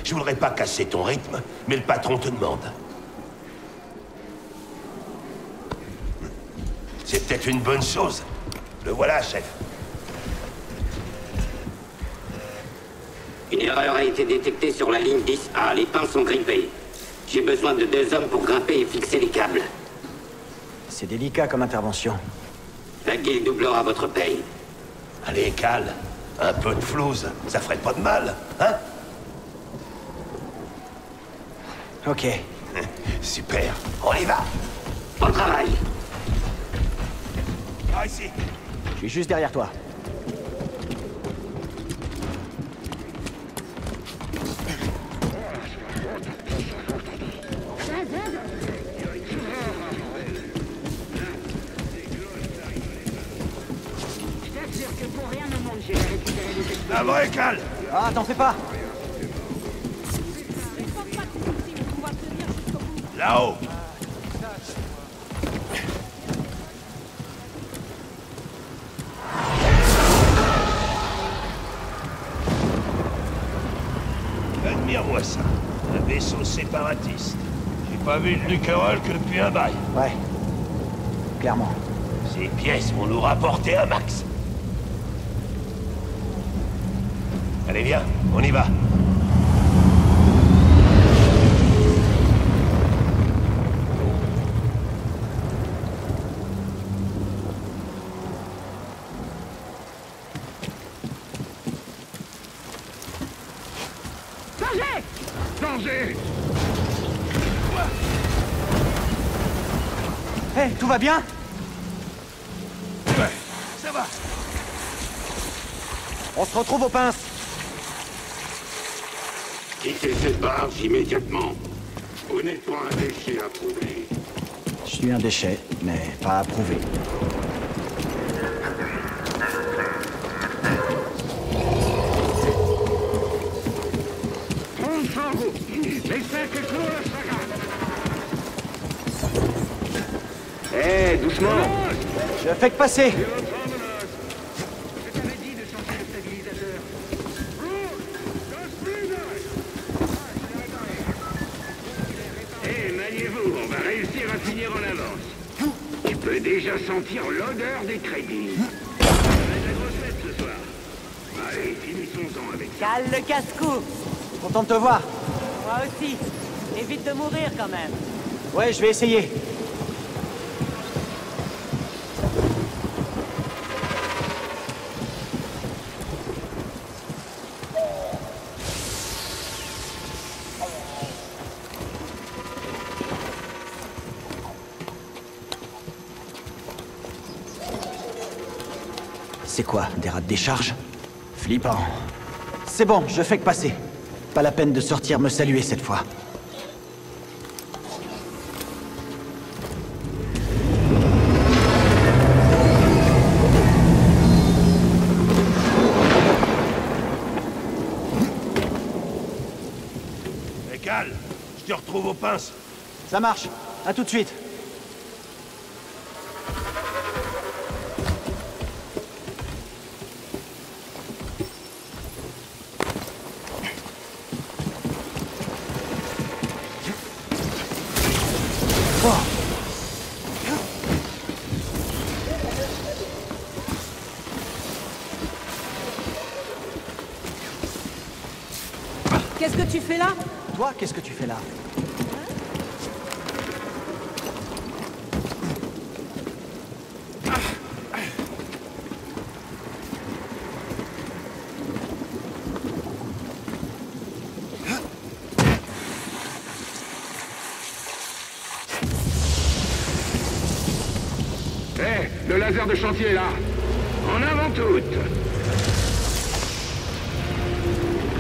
Je voudrais pas casser ton rythme, mais le patron te demande. C'est peut-être une bonne chose. Le voilà, chef. Une erreur a été détectée sur la ligne 10A. Les pins sont grippés. J'ai besoin de 2 hommes pour grimper et fixer les câbles. C'est délicat comme intervention. La guilde doublera votre paye. Allez, Cal. Un peu de flouze, ça ferait pas de mal, hein? Ok. Super, on y va. Au travail. Par ici. Je suis juste derrière toi. La vraie, Cal. Ah, t'en fais pas. Là-haut. Admire-moi ça. Un vaisseau séparatiste. J'ai pas vu de Luckerol que depuis un bail. Ouais. Clairement. Ces pièces vont nous rapporter un max. Allez, viens, on y va. Danger! Hé, tout va bien? Ouais, ça va. On se retrouve aux pinces. Quittez cette barge immédiatement. Vous n'êtes pas un déchet approuvé. Je suis un déchet, mais pas approuvé. On s'en va. Les 5 clous, Hé, doucement. Je fais que passer. Je t'avais dit de changer le stabilisateur. Hé, maniez-vous, on va réussir à finir en avance. Tu peux déjà sentir l'odeur des crédits. Ça va être la grosse fête ce soir. Allez, finissons-en avec ça. Cale le casse-cou. Content de te voir. Moi aussi. Évite de mourir quand même. Ouais, je vais essayer. C'est quoi, des rats de décharge? Flippant. C'est bon, je fais que passer. Pas la peine de sortir me saluer cette fois. Hé, Cal, je te retrouve aux pinces. Ça marche. À tout de suite. Qu'est-ce que tu fais là? Toi, qu'est-ce que tu fais là? Hé, le laser de chantier est là. En avant toutes.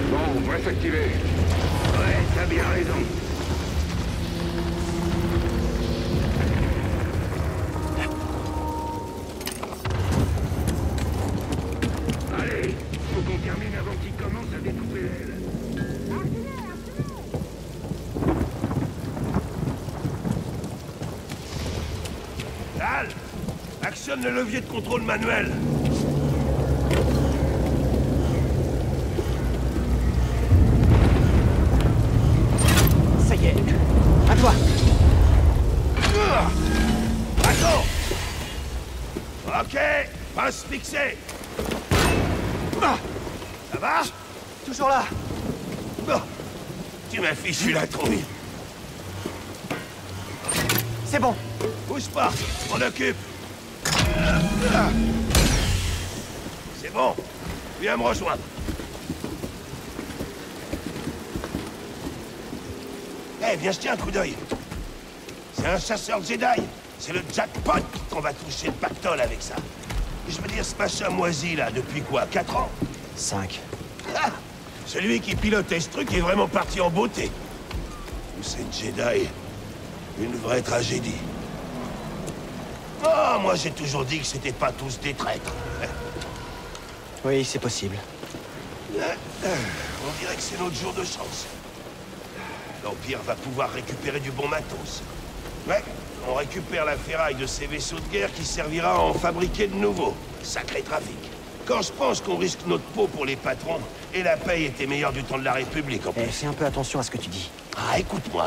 Bon, on va s'activer. Ouais, t'as bien raison. Allez, faut qu'on termine avant qu'il commence à découper l'aile. Cal, actionne le levier de contrôle manuel. Passe fixé. Ça va? Toujours là. Bon. Tu m'as fichu la trouille. C'est bon. Bouge pas, on occupe. C'est bon. Viens me rejoindre. Eh, viens jeter un coup d'œil. C'est un chasseur Jedi. C'est le jackpot qu'on va toucher le pactole avec ça. Je veux dire, ce machin moisi, là, depuis quoi, 4 ans? 5. Ah, celui qui pilotait ce truc est vraiment parti en beauté. Tous ces Jedi, une vraie tragédie. Oh, moi j'ai toujours dit que c'était pas tous des traîtres. Oui, c'est possible. On dirait que c'est notre jour de chance. L'Empire va pouvoir récupérer du bon matos. Ouais, on récupère la ferraille de ces vaisseaux de guerre qui servira à en fabriquer de nouveaux. Sacré trafic. Quand je pense qu'on risque notre peau pour les patrons, et la paye était meilleure du temps de la République en plus. Eh, fais un peu attention à ce que tu dis. Ah, écoute-moi.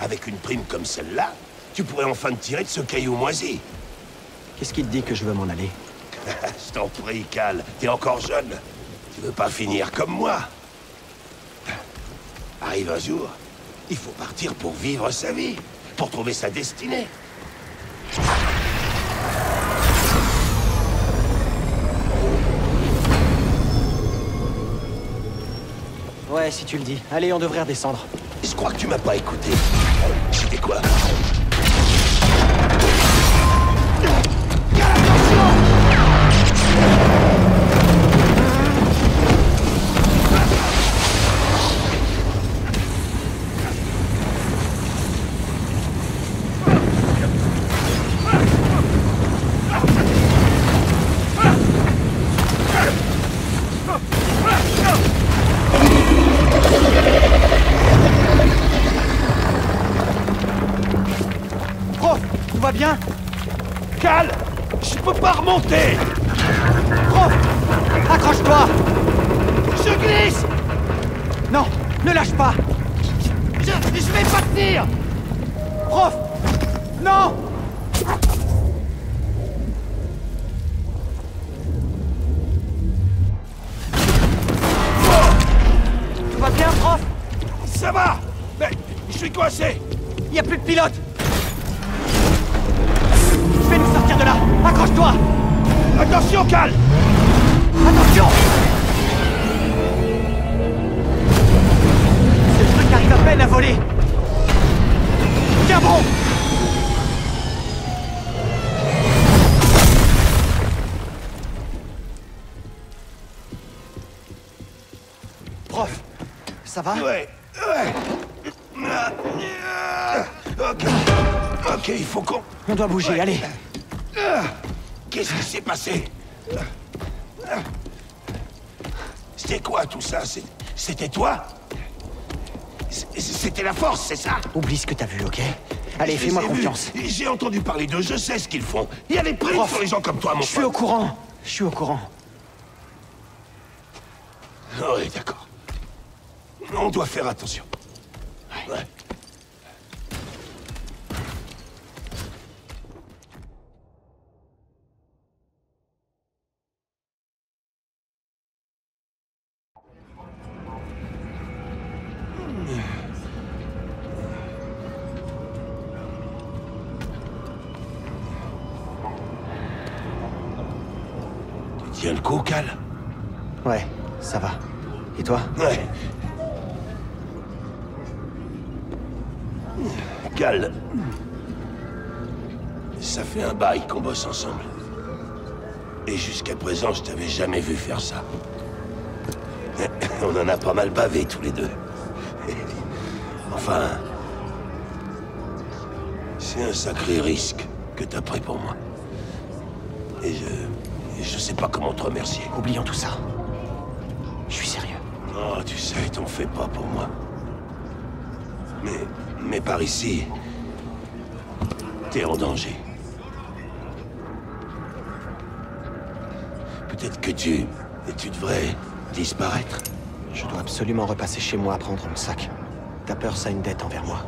Avec une prime comme celle-là, tu pourrais enfin te tirer de ce caillou moisi. Qu'est-ce qui te dit que je veux m'en aller? Je t'en prie, Cal. T'es encore jeune. Tu veux pas finir comme moi. Arrive un jour, il faut partir pour vivre sa vie, pour trouver sa destinée. Ouais, si tu le dis. Allez, on devrait redescendre. Je crois que tu m'as pas écouté. C'était quoi? Tout va bien? Cal! Je peux pas remonter! Prof! Accroche-toi! Je glisse! Non! Ne lâche pas! Je vais pas tenir! Prof! Non! Tout va bien, prof? Ça va! Mais je suis coincé! Il n'y a plus de pilote! Je vais nous sortir de là! Accroche-toi! Attention, Cal! Attention! Ce truc arrive à peine à voler! Tiens bon! Prof, ça va? Ouais. Ok, il faut qu'on... On doit bouger, allez! Qu'est-ce qui s'est passé? C'était quoi tout ça? C'était toi? C'était la force, c'est ça? Oublie ce que t'as vu, ok? Allez, fais-moi confiance. J'ai entendu parler d'eux, je sais ce qu'ils font. Il y a des primes sur les gens comme toi, mon Je suis au courant. Je suis au courant. Oui, d'accord. On doit faire attention. Ouais. Tu tiens le coup, Cal? Ouais, ça va. Et toi? Ouais. Cal, ça fait un bail qu'on bosse ensemble. Et jusqu'à présent, je t'avais jamais vu faire ça. On en a pas mal bavé tous les deux. Enfin, c'est un sacré risque que t'as pris pour moi. Et je sais pas comment te remercier. Oublions tout ça. Je suis sérieux. Oh, tu sais, t'en fais pas pour moi. Mais par ici, t'es en danger. Peut-être que tu devrais disparaître. Je dois absolument repasser chez moi à prendre mon sac. Ta peur, ça a une dette envers moi.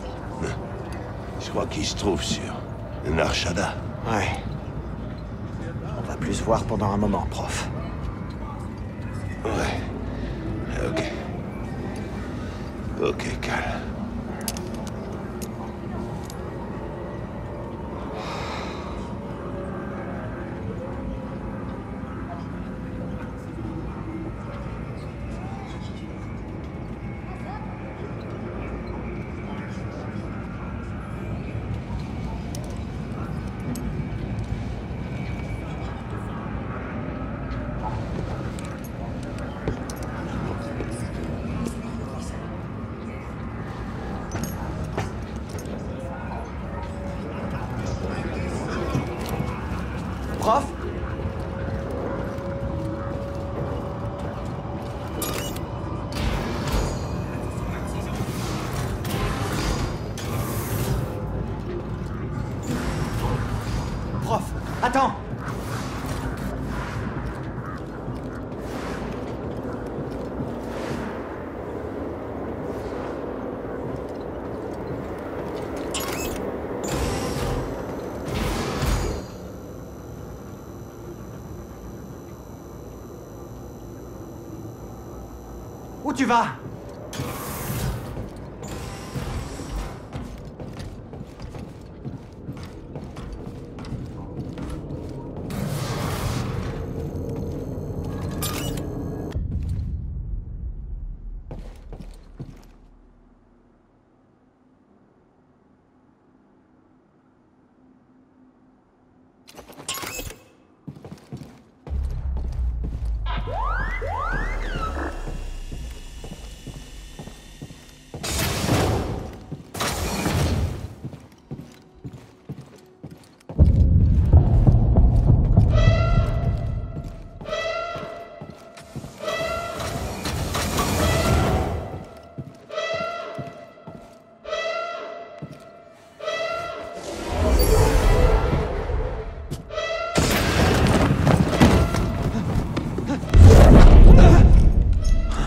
Je crois qu'il se trouve sur Nar Shaddaa. Ouais. On va plus se voir pendant un moment, prof. Ouais. Ok. Ok, calme. Prof? Prof, attends! Où tu vas?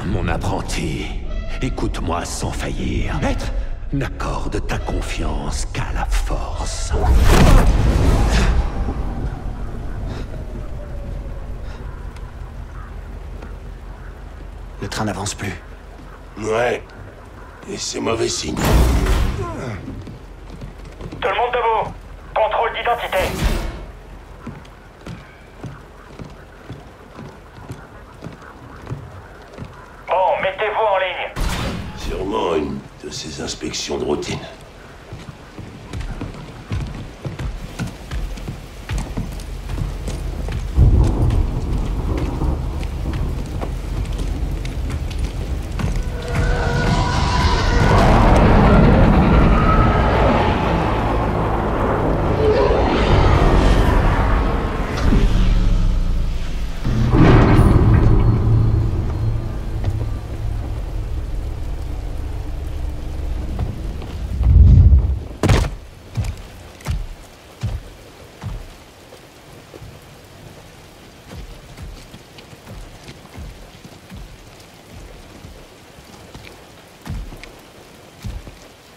Mon apprenti, écoute-moi sans faillir. Maître! N'accorde ta confiance qu'à la force. Le train n'avance plus. Ouais. Et c'est mauvais signe. Tout le monde debout. Contrôle d'identité. Bon, mettez-vous en ligne. Sûrement une de ces inspections de routine.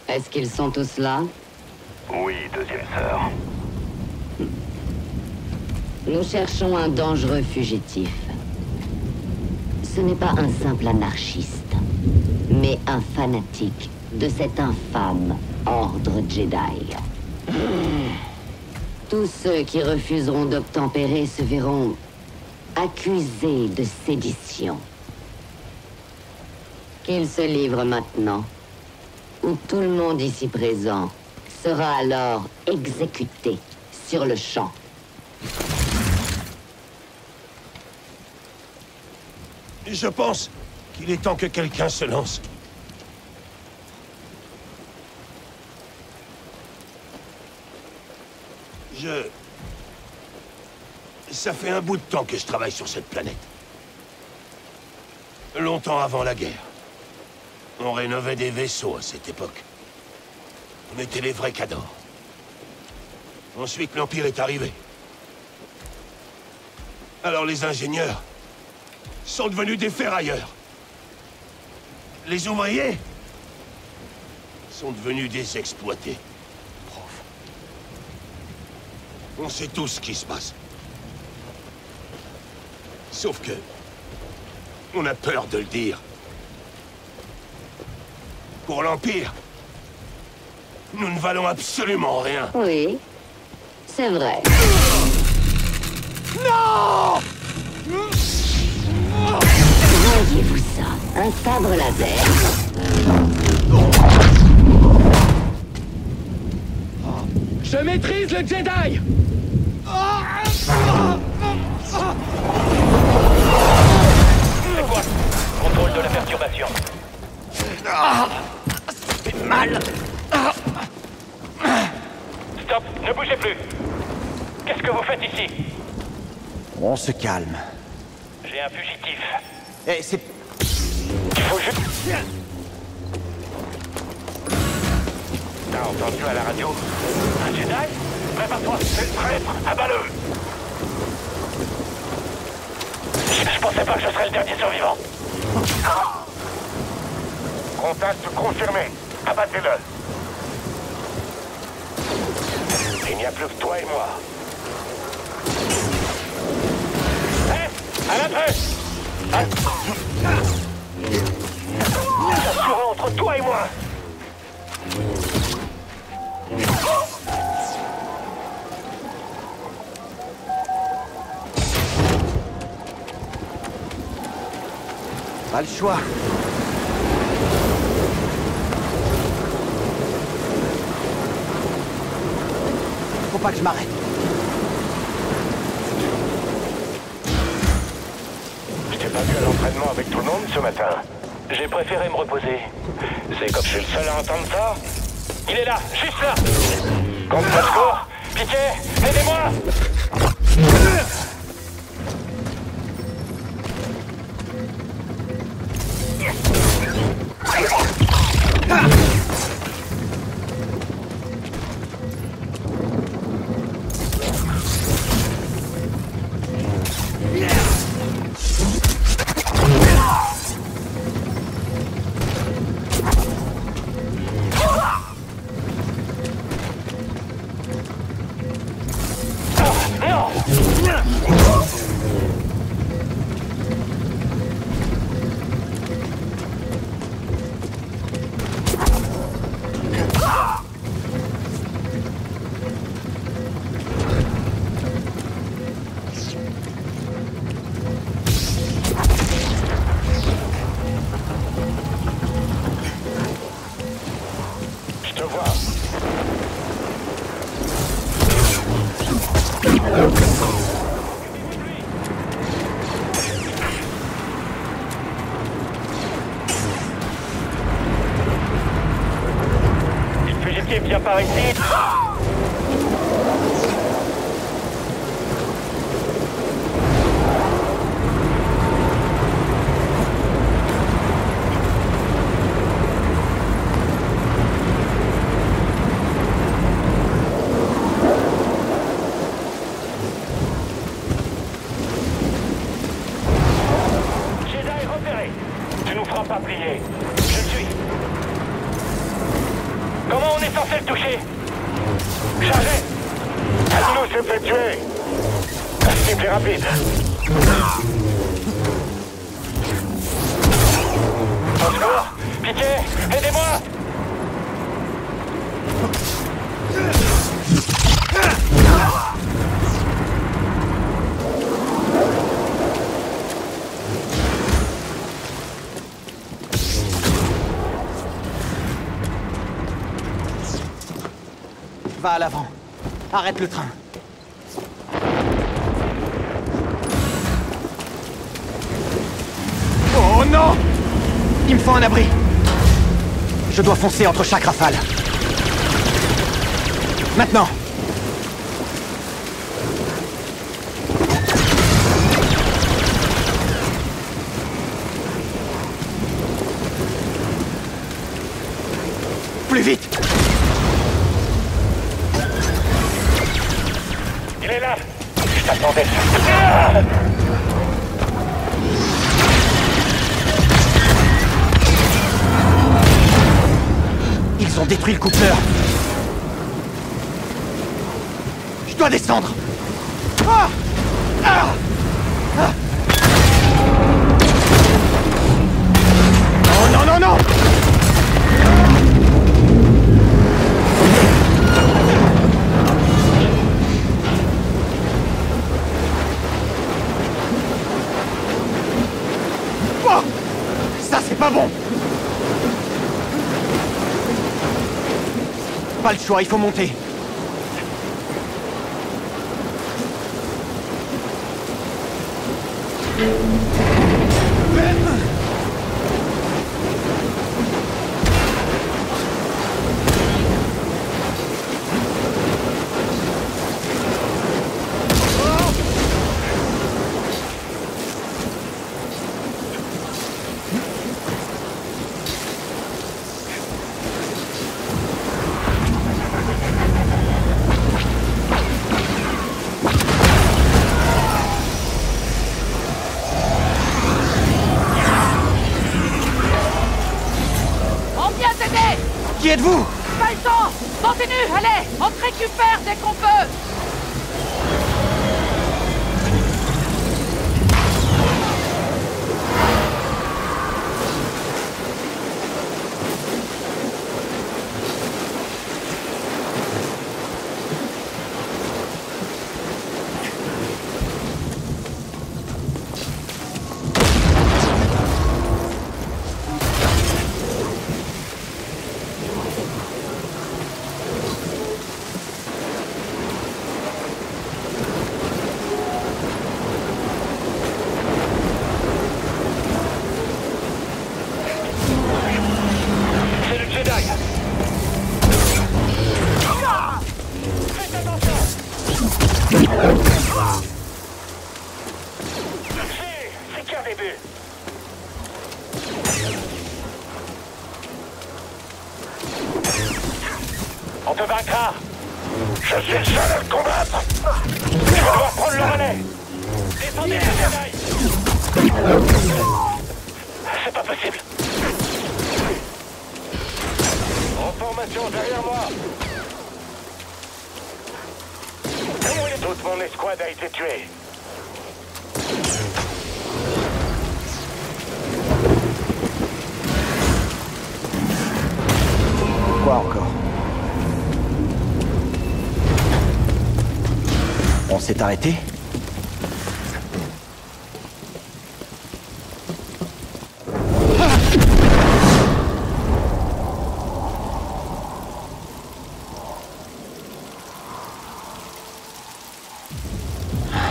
Est-ce qu'ils sont tous là? Oui, deuxième sœur. Nous cherchons un dangereux fugitif. Ce n'est pas un simple anarchiste, mais un fanatique de cet infâme ordre Jedi. Tous ceux qui refuseront d'obtempérer se verront accusés de sédition. Qu'ils se livrent maintenant, où tout le monde ici présent sera alors exécuté sur le champ. Je pense qu'il est temps que quelqu'un se lance. Ça fait un bout de temps que je travaille sur cette planète. Longtemps avant la guerre. On rénovait des vaisseaux à cette époque. On était les vrais cadors. Ensuite, l'Empire est arrivé. Alors les ingénieurs sont devenus des ferrailleurs. Les ouvriers sont devenus des exploités. Prof. On sait tous ce qui se passe. Sauf que... on a peur de le dire. Pour l'Empire, nous ne valons absolument rien. Oui, c'est vrai. Non! Voyez-vous ça? Un sabre laser. Je maîtrise le Jedi! C'est quoi? Contrôle de la perturbation. Ça fait mal! Stop, ne bougez plus. Qu'est-ce que vous faites ici? On se calme. J'ai un fugitif. Eh, c'est... Il faut juste... T'as entendu à la radio? Un Jedi? Prépare-toi, c'est le traître, abat-le! Je pensais pas que je serais le dernier survivant. Contact confirmé. Abattez-le. Il n'y a plus que toi et moi. Hé! À l'entrée! Ça sera entre toi et moi! Pas le choix. Faut pas que je m'arrête. Je t'ai pas vu à l'entraînement avec tout le monde ce matin. J'ai préféré me reposer. C'est comme je suis le seul à entendre ça. Il est là, juste là. Compte pas secours. Pitié, aidez-moi. Viens par ici. Jedi repéré. Tu nous feras pas plier. Je suis. Comment on est censé le toucher? Chargez! Nous s'est fait tuer! C'est plus rapide! Au secours! Pitié! Aidez-moi! Va à l'avant. Arrête le train. Oh non! Il me faut un abri. Je dois foncer entre chaque rafale. Maintenant! Plus vite! Il est là! Je t'attendais! Ils ont détruit le coupleur! Je dois descendre! Ah! Ah! Ah! Non, non! Oh! Ça, c'est pas bon! Pas le choix, il faut monter. Qui êtes-vous? Pas le temps! Continue, allez! On te récupère dès qu'on peut! C'est qu'un début. On te vaincra. Je suis le seul à le combattre. Je vais devoir prendre le relais. Défendez les Jedi. C'est pas possible. En formation derrière moi. Toute mon escouade a été tuée. Quoi encore? On s'est arrêté?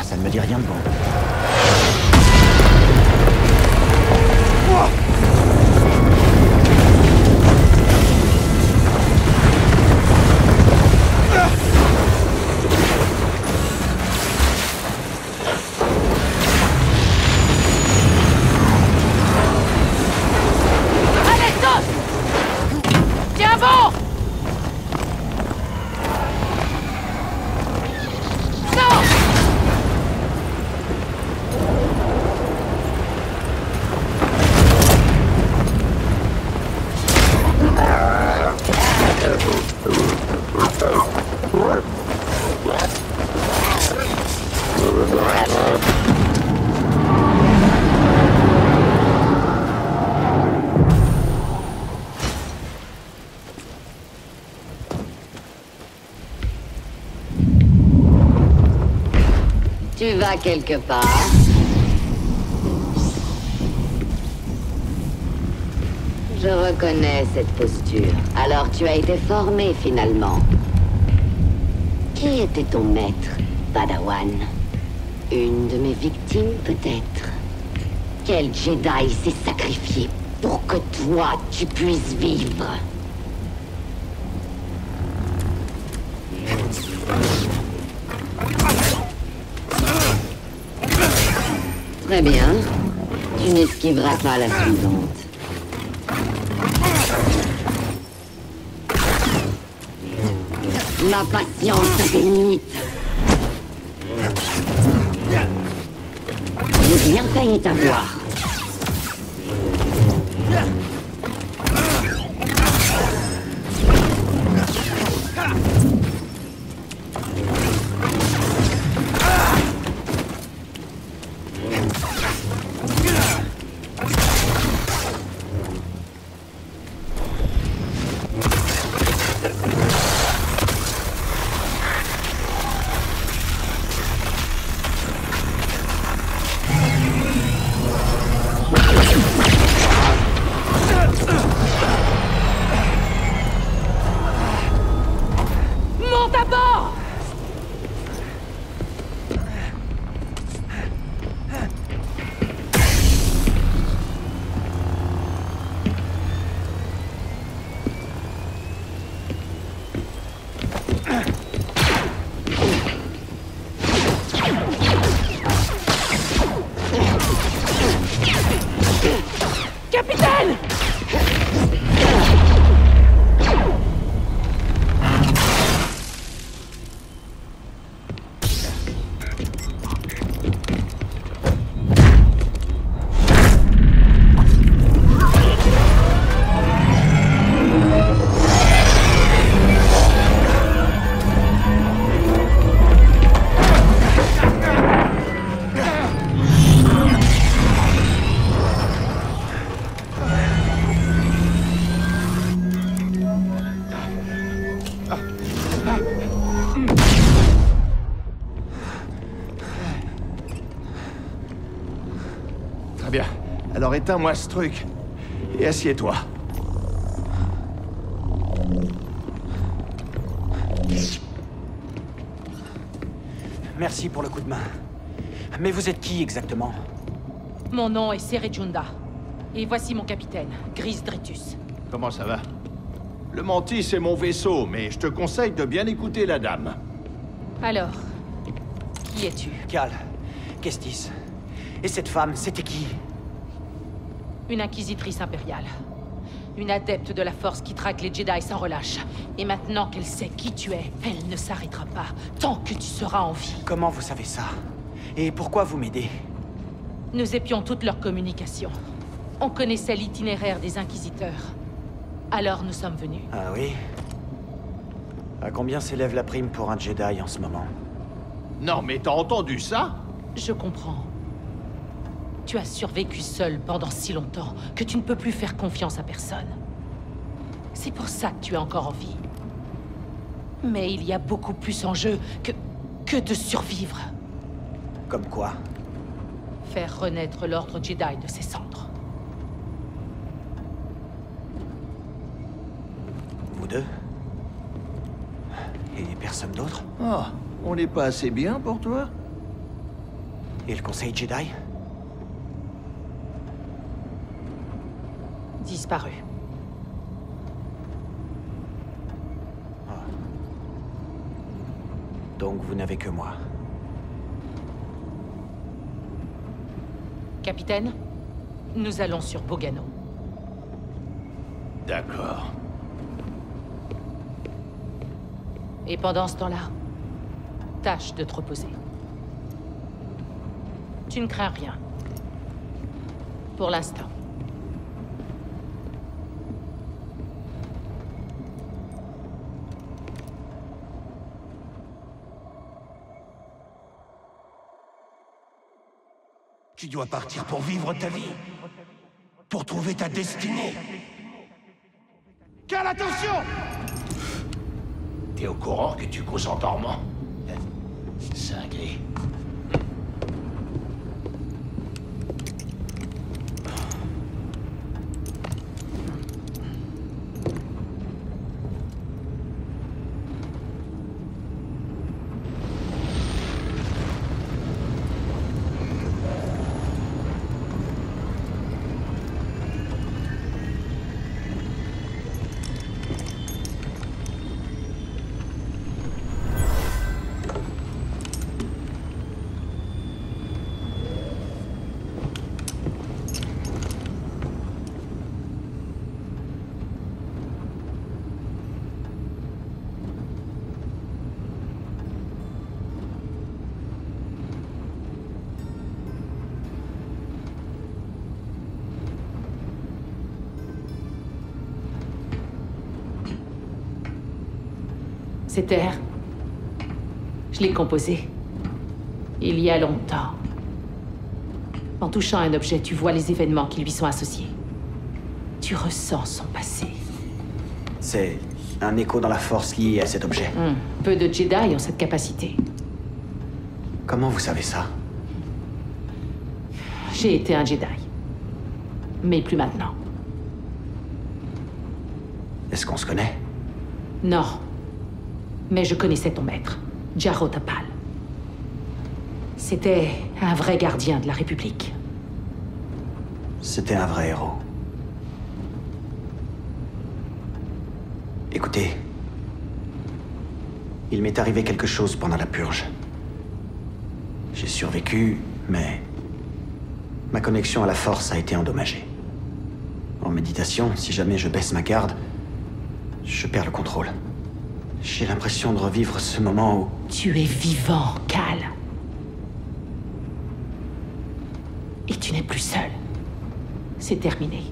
Ça ne me dit rien de bon. Allez, saute! Tiens bon! Tu vas quelque part? Je reconnais cette posture. Alors tu as été formé finalement. Qui était ton maître, Padawan? Une de mes victimes peut-être? Quel Jedi s'est sacrifié pour que toi tu puisses vivre? Très bien. Tu n'esquiveras pas la suivante. Ma patience a des limites. J'ai bien failli t'avoir. Très bien. Alors éteins-moi ce truc. Et assieds-toi. Merci pour le coup de main. Mais vous êtes qui exactement? Mon nom est Serejunda. Et voici mon capitaine, Gris Dritus. Comment ça va? Le Mantis, c'est mon vaisseau, mais je te conseille de bien écouter la dame. Alors, qui es-tu? Cal, Kestis. Et cette femme, c'était qui? Une inquisitrice impériale. Une adepte de la force qui traque les Jedi sans relâche. Et maintenant qu'elle sait qui tu es, elle ne s'arrêtera pas tant que tu seras en vie. Comment vous savez ça? Et pourquoi vous m'aidez? Nous épions toute leur communication. On connaissait l'itinéraire des inquisiteurs. Alors nous sommes venus. Ah oui? À combien s'élève la prime pour un Jedi en ce moment? Non, mais t'as entendu ça? Je comprends. Tu as survécu seul pendant si longtemps que tu ne peux plus faire confiance à personne. C'est pour ça que tu es encore en vie. Mais il y a beaucoup plus en jeu que de survivre. Comme quoi? Faire renaître l'ordre Jedi de ses cendres. Vous deux? Et personne d'autre? Oh, on n'est pas assez bien pour toi? Et le Conseil Jedi? Disparu. Donc vous n'avez que moi. Capitaine, nous allons sur Bogano. D'accord. Et pendant ce temps-là, tâche de te reposer. Tu ne crains rien. Pour l'instant. Tu dois partir pour vivre ta vie. Pour trouver ta destinée. Cal, attention! T'es au courant que tu causes en dormant? Cinglé. Cette air, je l'ai composée. Il y a longtemps. En touchant un objet, tu vois les événements qui lui sont associés. Tu ressens son passé. C'est un écho dans la force lié à cet objet. Peu de Jedi ont cette capacité. Comment vous savez ça? J'ai été un Jedi. Mais plus maintenant. Est-ce qu'on se connaît? Non. Mais je connaissais ton maître, Jaro Tapal. C'était un vrai gardien de la République. C'était un vrai héros. Écoutez, il m'est arrivé quelque chose pendant la purge. J'ai survécu, mais ma connexion à la force a été endommagée. En méditation, si jamais je baisse ma garde, je perds le contrôle. J'ai l'impression de revivre ce moment où... Tu es vivant, Cal. Et tu n'es plus seul. C'est terminé.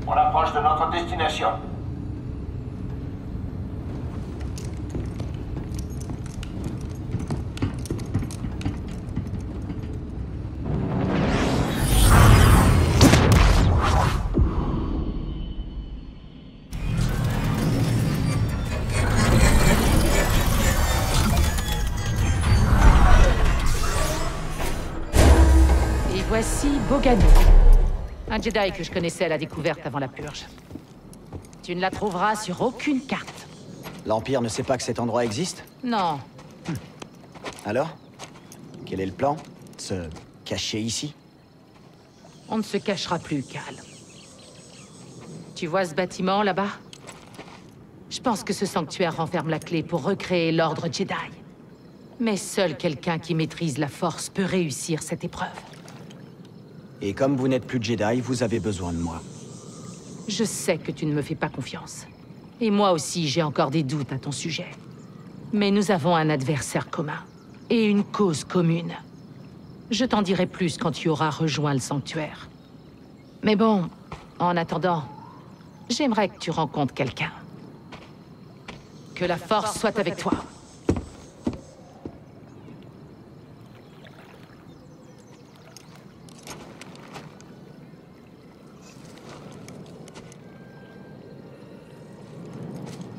On approche de notre destination. Bogano. Un Jedi que je connaissais à la découverte avant la purge. Tu ne la trouveras sur aucune carte. L'Empire ne sait pas que cet endroit existe? Non. Alors? Quel est le plan? Se cacher ici? On ne se cachera plus, Cal. Tu vois ce bâtiment là-bas? Je pense que ce sanctuaire renferme la clé pour recréer l'ordre Jedi. Mais seul quelqu'un qui maîtrise la Force peut réussir cette épreuve. Et comme vous n'êtes plus Jedi, vous avez besoin de moi. Je sais que tu ne me fais pas confiance. Et moi aussi, j'ai encore des doutes à ton sujet. Mais nous avons un adversaire commun. Et une cause commune. Je t'en dirai plus quand tu auras rejoint le sanctuaire. Mais bon, en attendant, j'aimerais que tu rencontres quelqu'un. Que la Force soit avec toi.